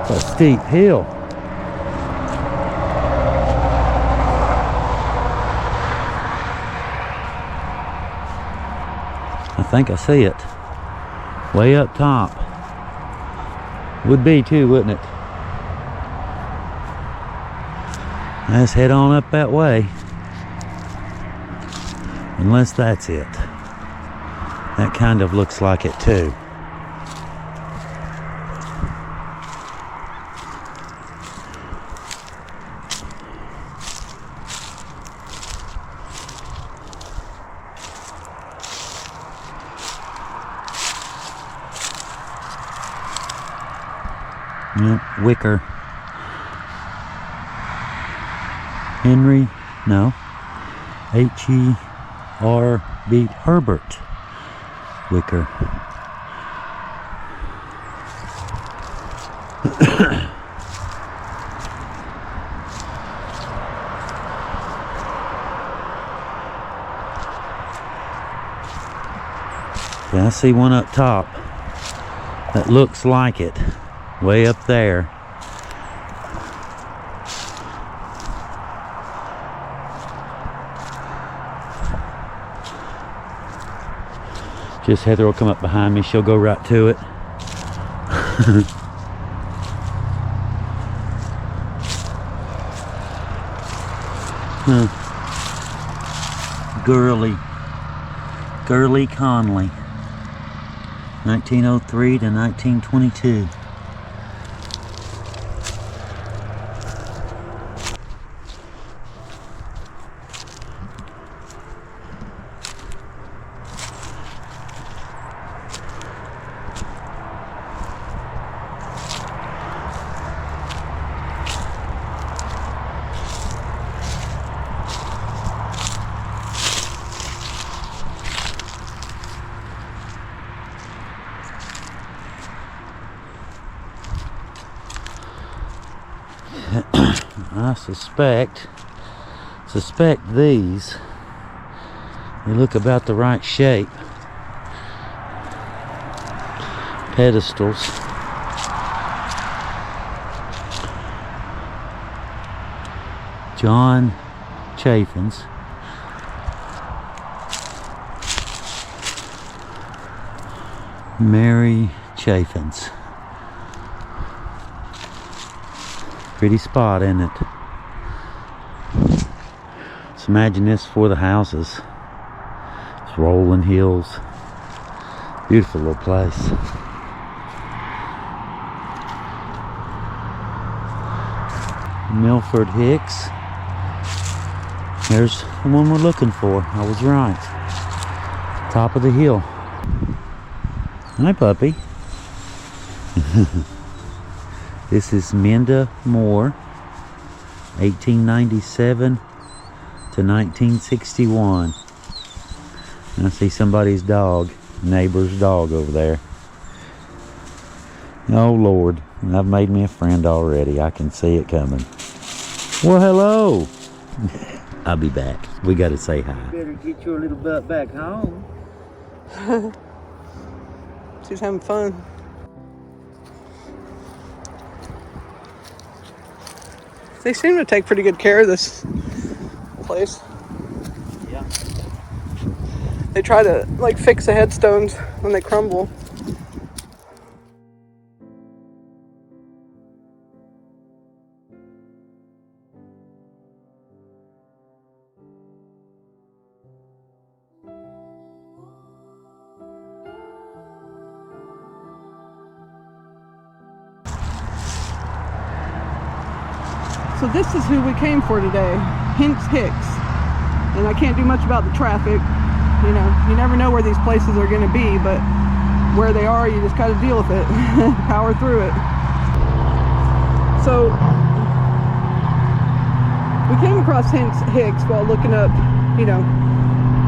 It's a steep hill. I think I see it. Way up top. Would be too, wouldn't it? Let's head on up that way. Unless that's it. That kind of looks like it too. Yep, Wicker. Henry, no. H-E-R-B, Herbert Wicker. Yeah, I see one up top that looks like it, way up there. Just Heather will come up behind me. She'll go right to it. Gurley Conley. 1903 to 1922. I suspect these, they look about the right shape. Pedestals. John Chaffins. Mary Chaffins. Pretty spot, isn't it? Let's imagine this for the houses. It's rolling hills. Beautiful little place. Milford Hicks. There's the one we're looking for. I was right. Top of the hill. Hi, puppy. This is Minda Moore, 1897 to 1961. And I see somebody's dog, neighbor's dog over there. Oh Lord, I've made me a friend already. I can see it coming. Well, hello. I'll be back. We got to say hi. Better get your little butt back home. She's having fun. They seem to take pretty good care of this place. Yeah. They try to like fix the headstones when they crumble. So this is who we came for today, Hence Hicks. And I can't do much about the traffic. You know, you never know where these places are going to be, but where they are, you just got to deal with it, power through it. So we came across Hence Hicks while looking up, you know,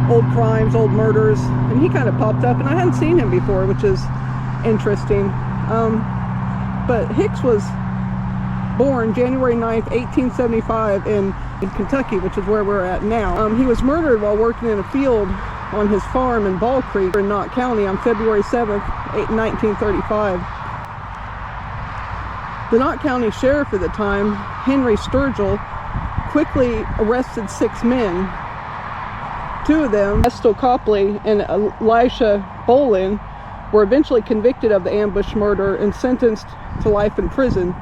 old crimes, old murders, and he kind of popped up, and I hadn't seen him before, which is interesting. But Hicks was born January 9th, 1875 in Kentucky, which is where we're at now. He was murdered while working in a field on his farm in Ball Creek in Knott County on February 7th, 1935. The Knott County Sheriff at the time, Henry Sturgill, quickly arrested 6 men. 2 of them, Estill Copley and Elisha Bolin, were eventually convicted of the ambush murder and sentenced to life in prison.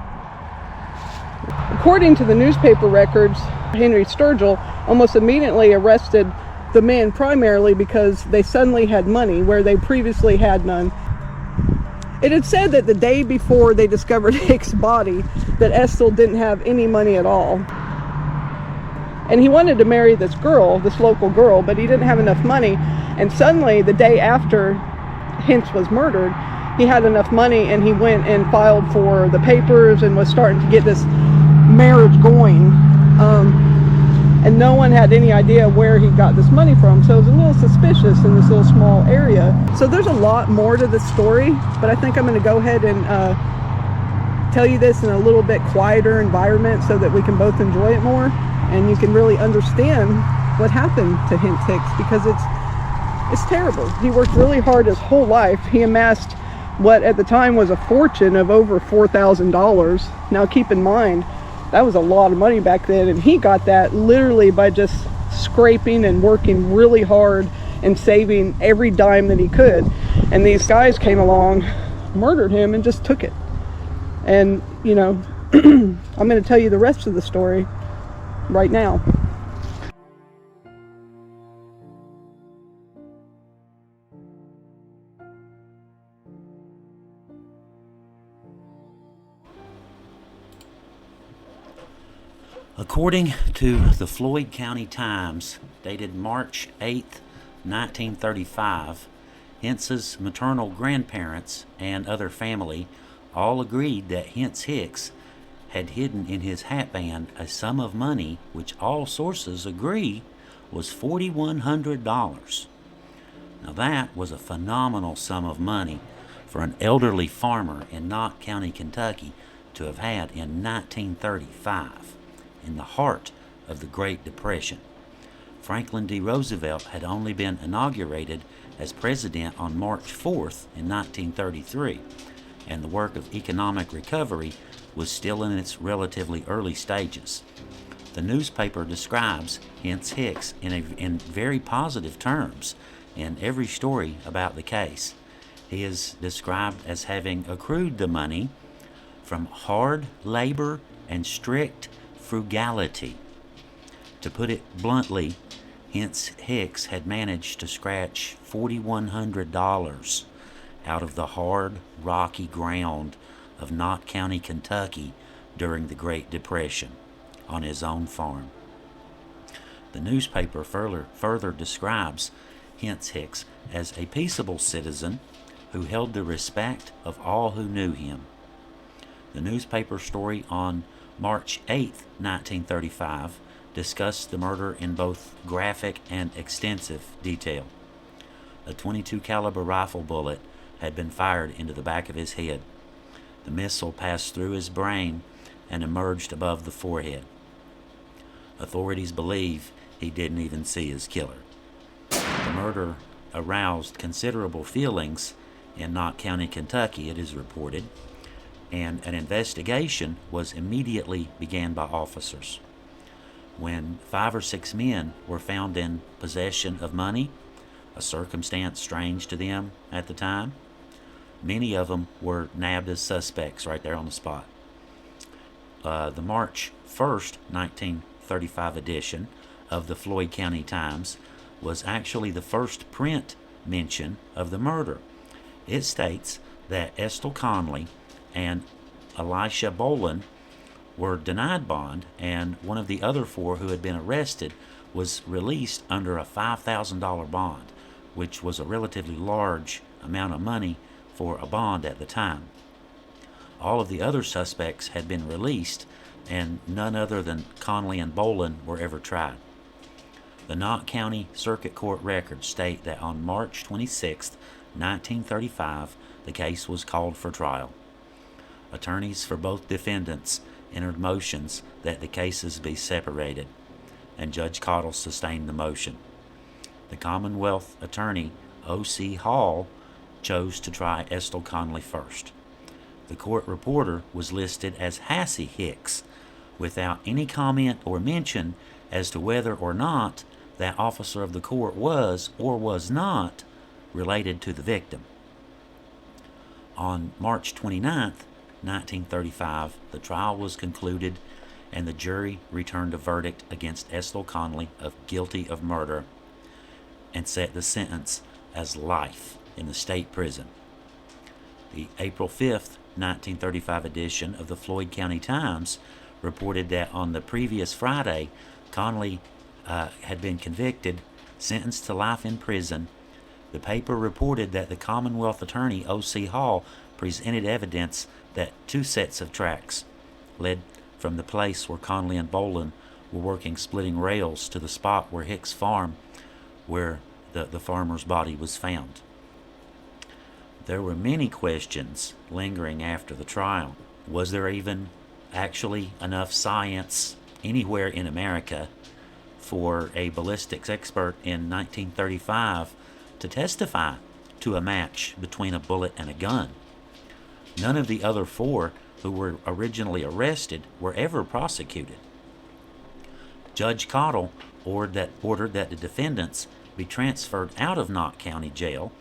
According to the newspaper records, Henry Sturgill almost immediately arrested the men primarily because they suddenly had money where they previously had none. It had said that the day before they discovered Hicks' body, that Estill didn't have any money at all. And he wanted to marry this girl, this local girl, but he didn't have enough money. And suddenly, the day after Hence was murdered, he had enough money and he went and filed for the papers and was starting to get this marriage going. And no one had any idea where he got this money from, so it was a little suspicious in this little small area. So there's a lot more to the story, but I think I'm going to go ahead and tell you this in a little bit quieter environment so that we can both enjoy it more and you can really understand what happened to Hence Hicks, because it's terrible. He worked really hard his whole life. He amassed what at the time was a fortune of over $4,000. Now keep in mind, that was a lot of money back then, and he got that literally by just scraping and working really hard and saving every dime that he could. And these guys came along, murdered him, and just took it. And, you know, I'm going to tell you the rest of the story right now. According to the Floyd County Times, dated March 8th, 1935, Hence's maternal grandparents and other family all agreed that Hence Hicks had hidden in his hatband a sum of money which all sources agree was $4,100. Now that was a phenomenal sum of money for an elderly farmer in Knott County, Kentucky to have had in 1935. In the heart of the Great Depression. Franklin D. Roosevelt had only been inaugurated as president on March 4th in 1933, and the work of economic recovery was still in its relatively early stages. The newspaper describes Hence Hicks in very positive terms in every story about the case. He is described as having accrued the money from hard labor and strict frugality. To put it bluntly, Hence Hicks had managed to scratch $4,100 out of the hard, rocky ground of Knott County, Kentucky during the Great Depression on his own farm. The newspaper further describes Hence Hicks as a peaceable citizen who held the respect of all who knew him. The newspaper story on March 8, 1935, discussed the murder in both graphic and extensive detail. A .22 caliber rifle bullet had been fired into the back of his head. The missile passed through his brain and emerged above the forehead. Authorities believe he didn't even see his killer. The murder aroused considerable feelings in Knott County, Kentucky, it is reported, and an investigation was immediately began by officers. When 5 or 6 men were found in possession of money, a circumstance strange to them at the time, many of them were nabbed as suspects right there on the spot. The March 1st, 1935 edition of the Floyd County Times was actually the first print mention of the murder. It states that Estill Conley and Elisha Bolin were denied bond, and one of the other 4 who had been arrested was released under a $5,000 bond, which was a relatively large amount of money for a bond at the time. All of the other suspects had been released, and none other than Conley and Bolin were ever tried. The Knott County Circuit Court records state that on March 26, 1935, the case was called for trial. Attorneys for both defendants entered motions that the cases be separated, and Judge Cottle sustained the motion. The Commonwealth Attorney, O.C. Hall, chose to try Estill Conley first. The court reporter was listed as Hassie Hicks, without any comment or mention as to whether or not that officer of the court was or was not related to the victim. On March 29th, 1935, the trial was concluded and the jury returned a verdict against Ethel Conley of guilty of murder and set the sentence as life in the state prison. The April 5th, 1935 edition of the Floyd County Times reported that on the previous Friday, Conley had been convicted, sentenced to life in prison. The paper reported that the Commonwealth Attorney, O.C. Hall, presented evidence that 2 sets of tracks led from the place where Conley and Boland were working splitting rails to the spot where Hicks' farm, where the farmer's body was found. There were many questions lingering after the trial. Was there even actually enough science anywhere in America for a ballistics expert in 1935 to testify to a match between a bullet and a gun? None of the other 4 who were originally arrested were ever prosecuted. Judge Cottle ordered that the defendants be transferred out of Knott County Jail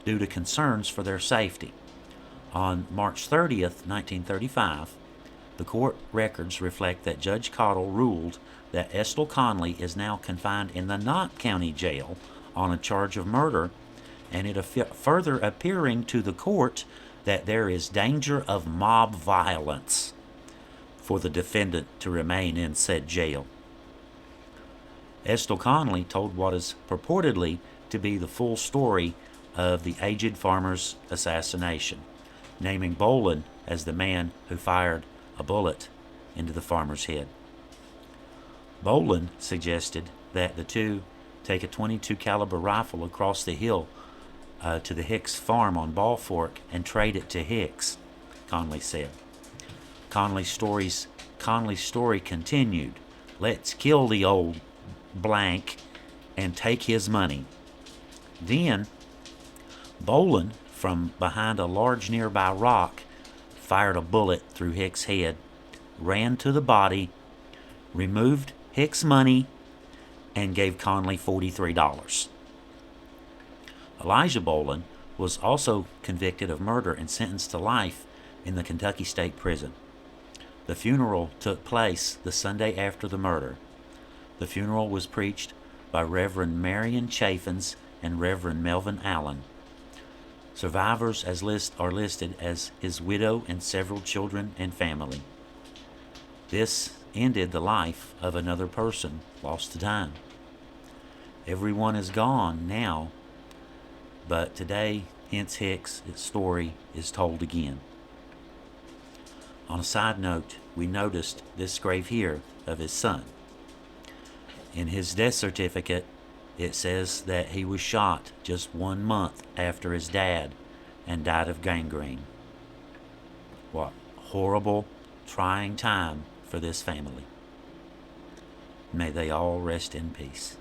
due to concerns for their safety. On March 30th, 1935, the court records reflect that Judge Cottle ruled that Ethel Conley is now confined in the Knott County Jail on a charge of murder, and it further appearing to the court that there is danger of mob violence for the defendant to remain in said jail. Ethel Conley told what is purportedly to be the full story of the aged farmer's assassination, naming Boland as the man who fired a bullet into the farmer's head. Boland suggested that the two take a .22 caliber rifle across the hill to the Hicks farm on Ball Fork and trade it to Hicks, Conley said. Conley's story continued. Let's kill the old blank and take his money. Then Boland, from behind a large nearby rock, fired a bullet through Hicks' head, ran to the body, removed Hicks' money, and gave Conley $43. Elijah Boland was also convicted of murder and sentenced to life in the Kentucky State Prison. The funeral took place the Sunday after the murder. The funeral was preached by Reverend Marion Chaffins and Reverend Melvin Allen. Survivors are listed as his widow and several children and family. This ended the life of another person lost to time. Everyone is gone now, but today, Hence Hicks' story is told again. On a side note, we noticed this grave here of his son. In his death certificate, it says that he was shot just 1 month after his dad and died of gangrene. What horrible, trying time for this family. May they all rest in peace.